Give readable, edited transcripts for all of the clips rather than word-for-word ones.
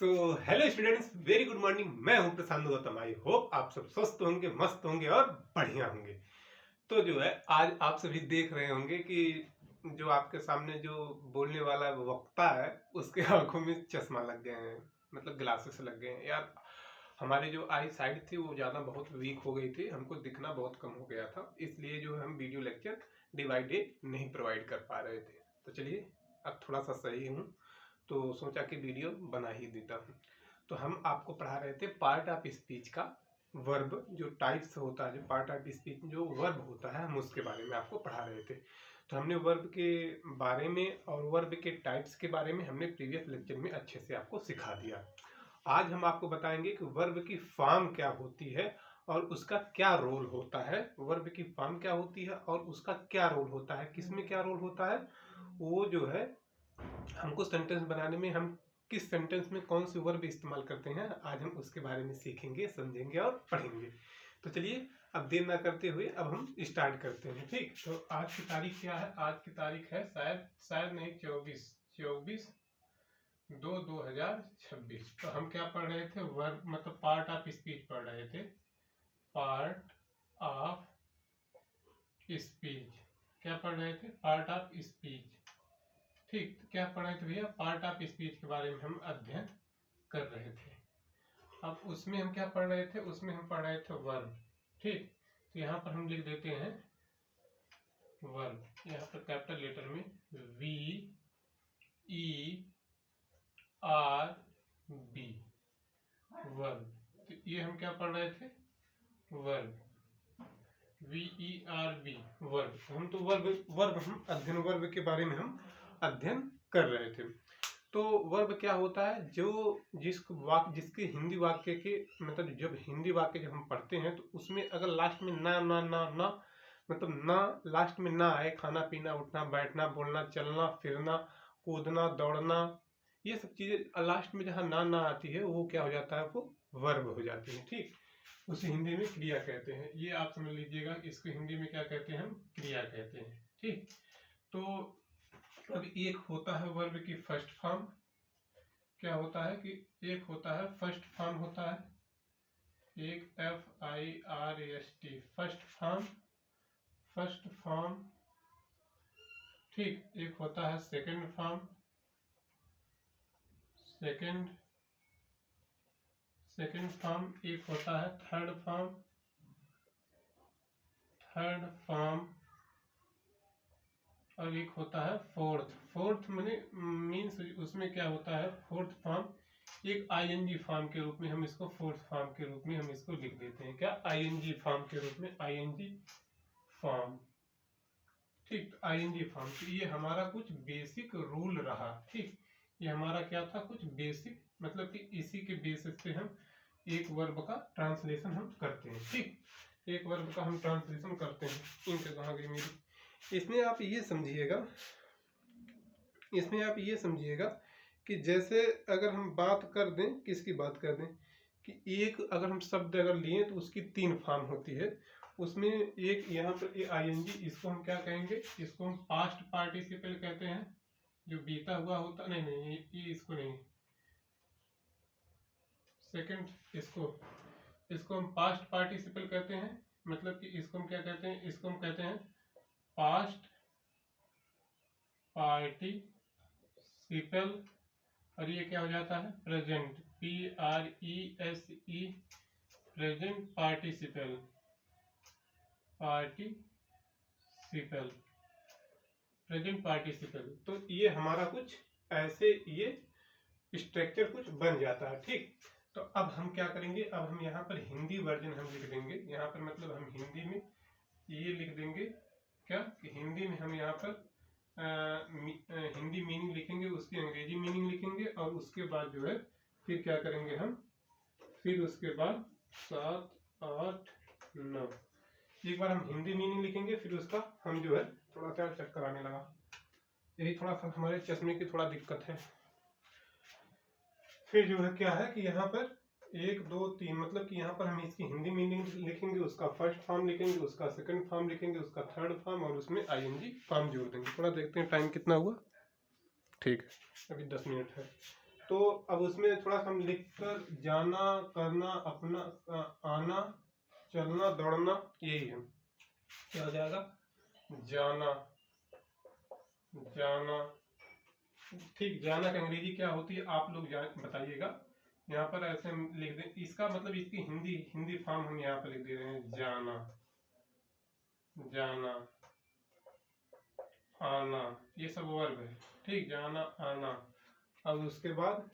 So hello students, very good morning. मैं हूं प्रशांत Gautam. I hope आप सब स्वस्थ होंगे, मस्त होंगे और बढ़िया होंगे। तो जो है आज आप सभी देख रहे होंगे कि जो आपके सामने जो बोलने वाला वक्ता है उसके आंखों में चश्मा लग गए हैं, मतलब ग्लासेस लग गए हैं। यार हमारी जो आई साइड थी वो ज़्यादा बहुत वीक हो गई थी, हमको दिखना बहुत कम हो गया था, इसलिए जो हम video lecture day by day नहीं प्रोवाइड कर पा रहे थे। तो चलिए अब थोड़ा सा सही हूँ तो सोचा कि वीडियो बना ही देता हूँ। तो हम आपको पढ़ा रहे थे पार्ट ऑफ स्पीच का वर्ब, जो टाइप्स होता है, जो पार्ट ऑफ स्पीच जो वर्ब होता है, हम उसके बारे में आपको पढ़ा रहे थे। तो हमने वर्ब के बारे में और वर्ब के टाइप्स के बारे में हमने प्रीवियस लेक्चर में अच्छे से आपको सिखा दिया। आज हम आपको बताएंगे कि वर्ब की फॉर्म क्या होती है और उसका क्या रोल होता है। वर्ब की फॉर्म क्या होती है और उसका क्या रोल होता है, किसमें क्या रोल होता है, वो जो है हमको सेंटेंस बनाने में हम किस सेंटेंस में कौन सी वर्ब इस्तेमाल करते हैं, आज हम उसके बारे में सीखेंगे, समझेंगे और पढ़ेंगे। तो चलिए अब देर ना करते हुए अब हम स्टार्ट करते हैं। ठीक, तो आज की तारीख क्या है? आज की तारीख है शायद नहीं, 24/2/2026। तो हम क्या पढ़ रहे थे? वर्ब मतलब पार्ट ऑफ स्पीच पढ़ रहे थे। पार्ट ऑफ स्पीच क्या पढ़ रहे थे? Part of speech. ठीक, तो क्या पढ़ रहे थे भैया? पार्ट ऑफ स्पीच के बारे में हम अध्ययन कर रहे थे। अब उसमें हम क्या पढ़ रहे थे? उसमें हम पढ़ रहे थे वर्ब। ठीक, तो यहाँ पर हम लिख देते हैं वर्ब, यहाँ पर कैपिटल लेटर में VERB, वर्ब। तो ये हम क्या पढ़ रहे थे? Verb, VERB, verb. हम तो वर्ब हम अध्ययन, वर्ब के बारे में हम अध्ययन कर रहे थे। तो वर्ब क्या होता है? जो जिसके हिंदी वाक्य के मतलब जब हिंदी वाक्य जब हम पढ़ते हैं तो उसमें अगर लास्ट में ना ना ना ना मतलब ना लास्ट में ना आए, खाना पीना, उठना बैठना, बोलना चलना फिरना, कूदना दौड़ना, ये सब चीजें लास्ट में जहाँ ना ना आती है वो क्या हो जाता है? वो वर्ब हो जाती है। ठीक, उसे हिंदी में क्रिया कहते हैं। ये आप समझ लीजिएगा, इसको हिंदी में क्या कहते हैं? हम क्रिया कहते हैं। ठीक, तो अब एक होता है वर्ब की फर्स्ट फॉर्म। क्या होता है कि एक होता है फर्स्ट फॉर्म, होता है एक FIRST, फर्स्ट फॉर्म। ठीक, एक होता है सेकंड फॉर्म, सेकंड एक होता है थर्ड फॉर्म और एक होता है फोर्थ मीन्स उसमें क्या होता है? फोर्थ फॉर्म एक ING फॉर्म के रूप में हम इसको फोर्थ फॉर्म के रूप में हम इसको लिख देते हैं। क्या? ING फॉर्म के रूप में, ING फॉर्म। ठीक, ING फॉर्म। तो ये हमारा कुछ बेसिक रूल रहा। ठीक, ये हमारा क्या था? कुछ बेसिक, मतलब कि इसी के बेसिस पे हम एक वर्ब का ट्रांसलेशन हम करते हैं। ठीक, एक वर्ब का हम ट्रांसलेशन करते हैं। इनके कहाँ गई मेरी? इसमें आप ये समझिएगा कि जैसे अगर हम बात कर दें, किसकी बात कर दें कि एक अगर हम शब्द अगर लिए तो उसकी 3 फॉर्म होती है। उसमें एक यहाँ पर ING, इसको हम क्या कहेंगे? इसको हम पास्ट पार्टिसिपल कहते हैं, जो बीता हुआ होता। नहीं ये इसको नहीं, सेकंड, इसको हम पास्ट पार्टिसिपल कहते हैं। मतलब कि इसको हम क्या कहते हैं? इसको हम कहते हैं पास्ट पार्टिसिपल। और ये क्या हो जाता है? Present, PRESE, present participle. तो ये हमारा कुछ ऐसे ये स्ट्रक्चर कुछ बन जाता है। ठीक, तो अब हम क्या करेंगे? अब हम यहाँ पर हिंदी वर्जन हम लिख देंगे। यहाँ पर मतलब हम हिंदी में ये लिख देंगे क्या कि हिंदी में हम यहाँ पर हिंदी मीनिंग लिखेंगे, उसकी अंग्रेजी मीनिंग लिखेंगे और उसके बाद जो है फिर क्या करेंगे हम? फिर उसके बाद 7, 8, 9 एक बार हम हिंदी मीनिंग लिखेंगे, फिर उसका हम जो है थोड़ा सा चक्कर आने लगा, यही थोड़ा सा हमारे चश्मे की थोड़ा दिक्कत है। फिर जो है क्या है कि यहाँ पर 1, 2, 3 मतलब कि यहाँ पर हम इसकी हिंदी मीनिंग लिखेंगे, उसका फर्स्ट फॉर्म लिखेंगे, उसका सेकंड फॉर्म लिखेंगे, उसका थर्ड फॉर्म और उसमें ING फॉर्म जोड़ देंगे। थोड़ा देखते हैं टाइम कितना हुआ। ठीक है, अभी 10 मिनट है। तो अब उसमें थोड़ा सा हम लिखकर जाना, करना, अपना, आना, चलना, दौड़ना, यही है। क्या हो जाएगा? जाना, जाना। ठीक, जाना की अंग्रेजी क्या होती है आप लोग बताइएगा। यहाँ पर ऐसे हम लिख दें, इसका मतलब इसकी हिंदी हिंदी फॉर्म हम यहाँ पर लिख दे रहे हैं, जाना, जाना, आना, ये सब वर्ब है। ठीक, जाना, आना। अब उसके बाद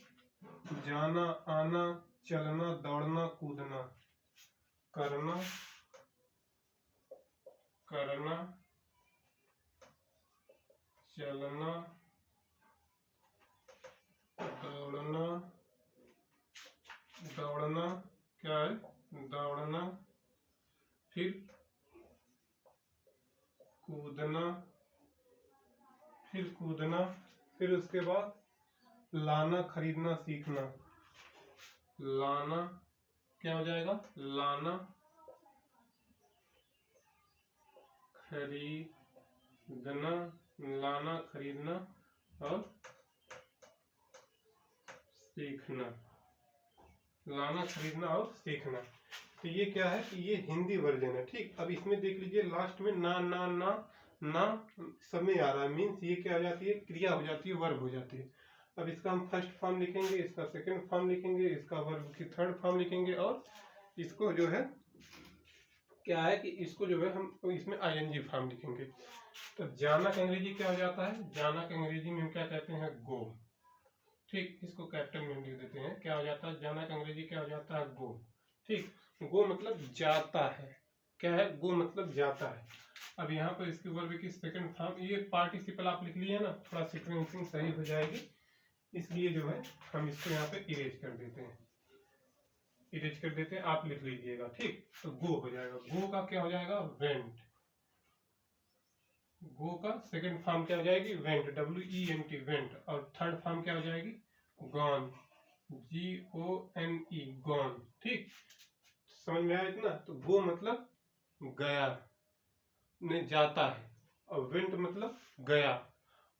जाना, आना, चलना, दौड़ना, कूदना, करना, करना, चलना, दौड़ना, दौड़ना, क्या है? दौड़ना, फिर कूदना, फिर कूदना, फिर उसके बाद लाना, खरीदना, सीखना। लाना क्या हो जाएगा? लाना, खरीदना, लाना, खरीदना और सीखना। लाना, खरीदना और सीखना। तो ये क्या है कि ये हिंदी वर्जन है। ठीक, अब इसमें देख लीजिए लास्ट में ना ना ना ना समय आ रहा है, मीन्स ये क्या हो जाती है? क्रिया हो जाती है, वर्ब हो जाती है। अब इसका हम फर्स्ट फॉर्म लिखेंगे, इसका सेकंड फॉर्म लिखेंगे, इसका वर्ब की थर्ड फॉर्म लिखेंगे, और इसको जो है क्या है कि इसको जो है हम इसमें आईएनजी फॉर्म लिखेंगे। तो जाना का अंग्रेजी क्या हो जाता है? जाना का अंग्रेजी में हम क्या कहते हैं? गो। ठीक, इसको कैपिटल में लिख देते हैं। क्या हो जाता है? जाना का अंग्रेजी क्या हो जाता है? गो। ठीक, गो मतलब जाता है। क्या है? गो मतलब जाता है। अब यहाँ पर इसके वर्ब की सेकंड फॉर्म, ये पार्टिसिपल आप लिख लिए ना, थोड़ा सीक्वेंसिंग सही हो जाएगी, इसलिए जो है हम इसको यहाँ पे इरेज कर देते हैं, इरेज कर देते हैं, आप लिख लीजिएगा। ठीक, तो गो हो जाएगा। गो का क्या हो जाएगा? वेंट। गो का सेकंड फॉर्म क्या हो जाएगी? Went, WENT, went. और थर्ड फॉर्म क्या हो जाएगी? Gone, GONE, gone. ठीक, समझ में आया इतना? तो गो मतलब गया, नहीं जाता है, और वेंट मतलब गया,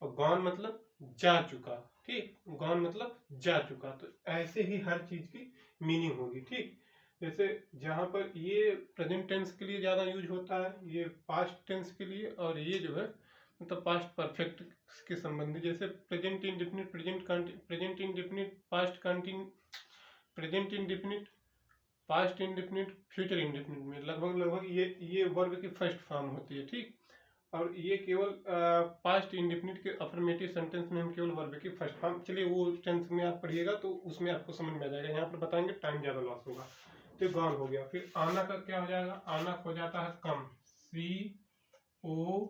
और गॉन मतलब जा चुका। ठीक, गॉन मतलब जा चुका। तो ऐसे ही हर चीज की मीनिंग होगी। ठीक, जैसे जहां पर ये प्रेजेंट टेंस के लिए ज्यादा यूज होता है, ये पास्ट टेंस के लिए, और ये जो है मतलब पास्ट परफेक्ट के संबंधी, जैसे present indefinite, present indefinite, past continue, present indefinite, past indefinite, future indefinite में लगभग ये वर्ब की फर्स्ट फॉर्म होती है। ठीक, और ये केवल पास्ट इंडेफिनिट के अफर्मेटिव सेंटेंस में हम केवल वर्ब की फर्स्ट फॉर्म, चलिए वो टेंस में आप पढ़िएगा तो उसमें आपको समझ में आ जाएगा, यहाँ पर बताएंगे टाइम ज्यादा लॉस होगा। तो गॉन हो गया। फिर आना का क्या हो जाएगा? आना हो जाता है कम, COME,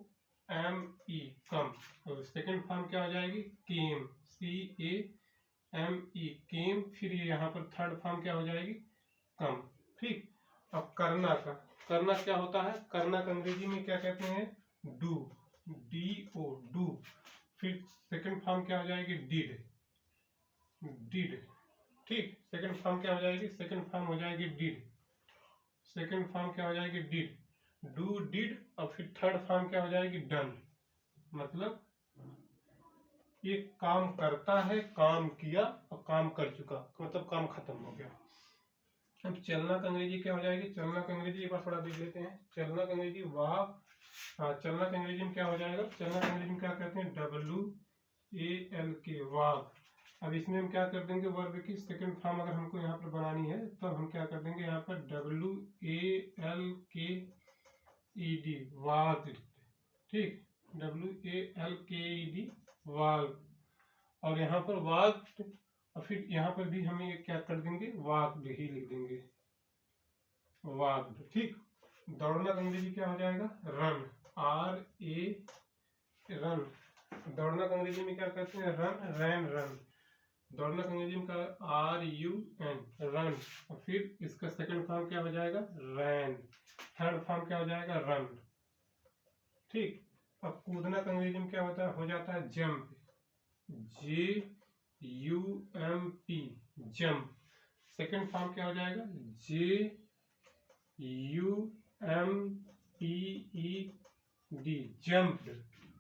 कम। तो सेकंड फॉर्म क्या हो जाएगी? केम, CAME, केम। फिर यहाँ पर थर्ड फॉर्म क्या हो जाएगी? कम। ठीक, अब करना का, करना क्या होता है? करना का अंग्रेजी में क्या कहते हैं? Do, DO, do. फिर सेकंड फॉर्म क्या हो जाएगी? Did, did. ठीक, सेकंड फॉर्म क्या हो जाएगी? सेकंड फॉर्म हो जाएगी डिड। सेकंड फॉर्म क्या हो जाएगी? Did, do, did. और फिर थर्ड फॉर्म क्या हो जाएगी? डन। मतलब ये काम करता है, काम किया और काम कर चुका, मतलब काम खत्म हो गया। अब चलना का अंग्रेजी क्या हो जाएगी? चलना का अंग्रेजी एक बार थोड़ा देख लेते हैं। चलना का अंग्रेजी वॉक। हाँ, चलना का अंग्रेजी में क्या हो जाएगा? चलना का अंग्रेजी में क्या कहते हैं? WALK, walk. अब इसमें हम क्या कर देंगे? वर्ब की सेकंड फॉर्म अगर हमको यहाँ पर बनानी है तो हम क्या कर देंगे? यहाँ पर WALKED, वाक्ड। ठीक, WALKED, वाक्ड। और यहाँ पर वाक्ड, और फिर यहाँ पर भी हम ये क्या कर देंगे? वाक्ड ही लिख देंगे, वाक्ड। ठीक, दौड़ना का अंग्रेजी क्या हो जाएगा? Run, RA, run. दौड़ना का अंग्रेजी में क्या कहते हैं? रन, रैन, रन। दौड़ना का अंग्रेजी में क्या? RUN, run. और फिर इसका सेकंड फॉर्म क्या हो जाएगा? रैन। थर्ड फॉर्म क्या हो जाएगा? रन। ठीक, अब कूदना का अंग्रेजी में क्या होता है? हो जाता है jump, JUMP, jump. Second form क्या हो जाएगा? JUMPED, jumped.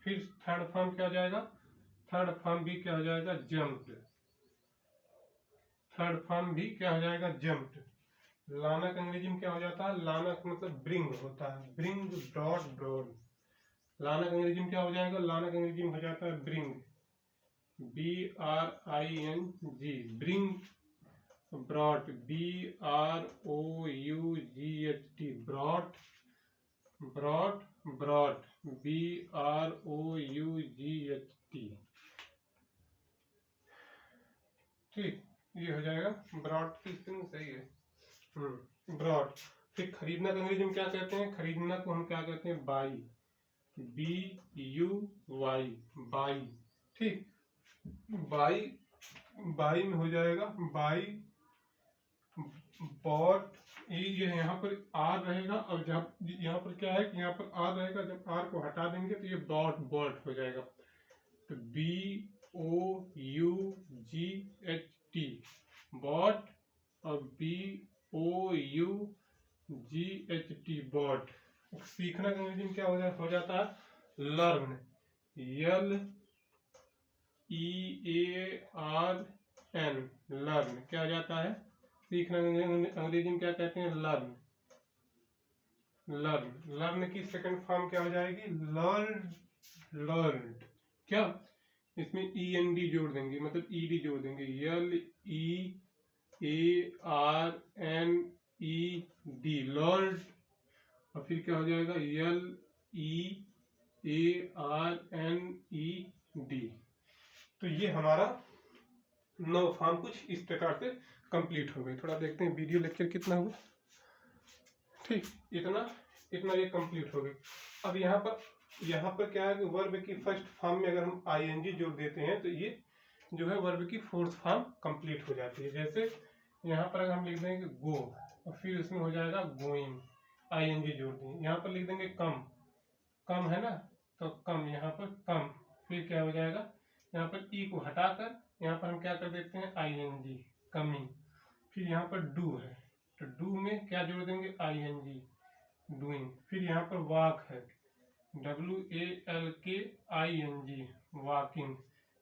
फिर थर्ड फॉर्म क्या हो जाएगा? थर्ड फॉर्म भी क्या हो जाएगा? जंप्ड। थर्ड फॉर्म भी क्या हो जाएगा, जम्प्ड। लाना का अंग्रेजी में क्या हो जाता है, लाना का मतलब ब्रिंग होता है, ब्रिंग, ब्रॉड, ब्रॉड। लाना का अंग्रेजी में क्या हो जाएगा, लाना का अंग्रेजी में हो जाता है bring, BRING, bring. Brought, BROUGHT, brought, brought, brought, BROUGHT। ठीक, ये हो जाएगा ब्रॉड की स्पेलिंग सही है, ब्रॉड। फिर खरीदना का अंग्रेजी में क्या कहते हैं, खरीदना को हम क्या कहते हैं, बाई, BUY, बाई। ठीक, बाई, बाई में हो जाएगा बाई, बॉट। ये यहाँ पर आर रहेगा, और जब यहाँ पर क्या है कि यहाँ पर आर रहेगा, जब आर को हटा देंगे तो ये बॉट, बॉट हो जाएगा। तो BOUGHT, बॉट, और BOUGHT, बॉट। सीखना का अंग्रेजी में क्या हो जाता है, लर्न, LEARN, लर्न। क्या हो जाता है, सीखना अंग्रेजी में क्या कहते हैं, लर्न, लर्न। लर्न की सेकंड फॉर्म क्या हो जाएगी, लर्न, लर्नड। क्या, इसमें END जोड़ देंगे, मतलब ED जोड़ देंगे, LEARNED, लर्नड। और फिर क्या हो जाएगा, LEARNED। तो ये हमारा 9 फॉर्म कुछ इस प्रकार से कंप्लीट हो गई। थोड़ा देखते हैं वीडियो लेक्चर कितना हुआ। ठीक, इतना इतना ये कंप्लीट हो गई। अब यहाँ पर क्या है कि वर्ब की फर्स्ट फॉर्म में अगर हम ING जोड़ देते हैं तो ये जो है वर्ब की फोर्थ फॉर्म कंप्लीट हो जाती है। जैसे यहाँ पर अगर हम लिख देंगे गो, और फिर उसमें हो जाएगा गोइंग, ING जोड़ देंगे। यहाँ पर लिख देंगे कम, कम है ना, तो कम, यहाँ पर कम। फिर क्या हो जाएगा, यहाँ पर E को हटाकर यहाँ पर हम क्या कर देते हैं, ING, कमिंग। फिर यहाँ पर डू है, तो डू में क्या जोड़ देंगे, ING, डूइंग। फिर यहाँ पर वॉक है, WALKING, वॉकिंग।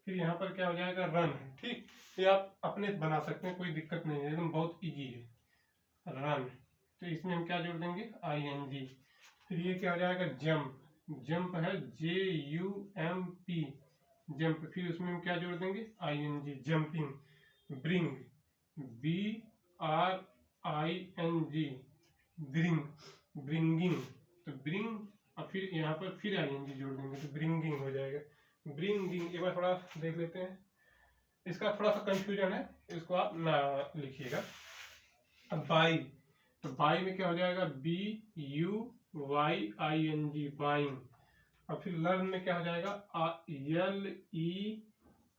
फिर यहाँ पर क्या हो जाएगा, रन है। ठीक, ये आप अपने बना सकते हैं, कोई दिक्कत नहीं है, एकदम बहुत इजी है, रन। तो इसमें हम क्या जोड़ देंगे, ING। फिर ये क्या हो जाएगा, जंप, जंप है, JUMP, जंप। फिर उसमें हम क्या जोड़ देंगे, ING, jumping. Bring, BRING, bring, bringing. तो ब्रिंग, और फिर यहाँ पर फिर ING जोड़ देंगे तो ब्रिंगिंग हो जाएगा, ब्रिंगिंग। एक बार थोड़ा देख लेते हैं, इसका थोड़ा सा कंफ्यूजन है, इसको आप ना लिखिएगा। अब बाई, तो बाई में क्या हो जाएगा, BUYING, बाइंग। और फिर लर्न में क्या हो जाएगा,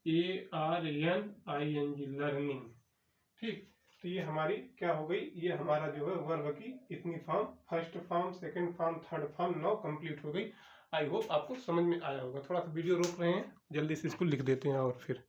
LEARNING, लर्निंग। ठीक, तो ये हमारी क्या हो गई, ये हमारा जो है वर्ब की इतनी form, first form, second form, third form 9 complete हो गई। आई होप आपको समझ में आया होगा। थोड़ा सा वीडियो रोक रहे हैं, जल्दी से इसको लिख देते हैं और फिर